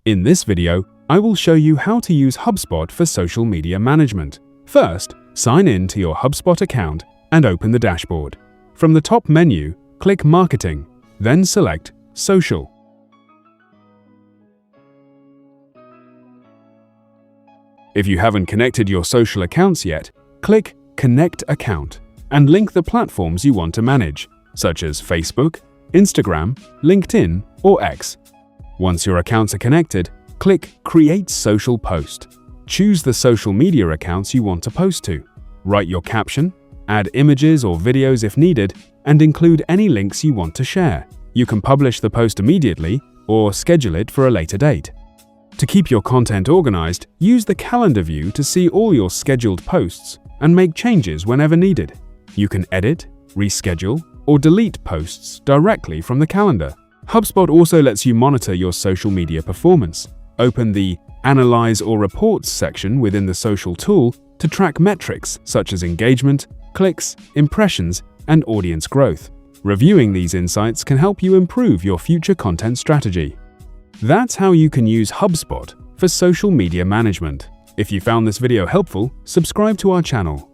In this video, I will show you how to use HubSpot for social media management. First, sign in to your HubSpot account and open the dashboard. From the top menu, click Marketing, then select Social. If you haven't connected your social accounts yet, click Connect Account and link the platforms you want to manage, such as Facebook, Instagram, LinkedIn, or X. Once your accounts are connected, click Create Social Post. Choose the social media accounts you want to post to. Write your caption, add images or videos if needed, and include any links you want to share. You can publish the post immediately or schedule it for a later date. To keep your content organized, use the calendar view to see all your scheduled posts and make changes whenever needed. You can edit, reschedule, or delete posts directly from the calendar. HubSpot also lets you monitor your social media performance. Open the Analyze or Reports section within the social tool to track metrics such as engagement, clicks, impressions, and audience growth. Reviewing these insights can help you improve your future content strategy. That's how you can use HubSpot for social media management. If you found this video helpful, subscribe to our channel.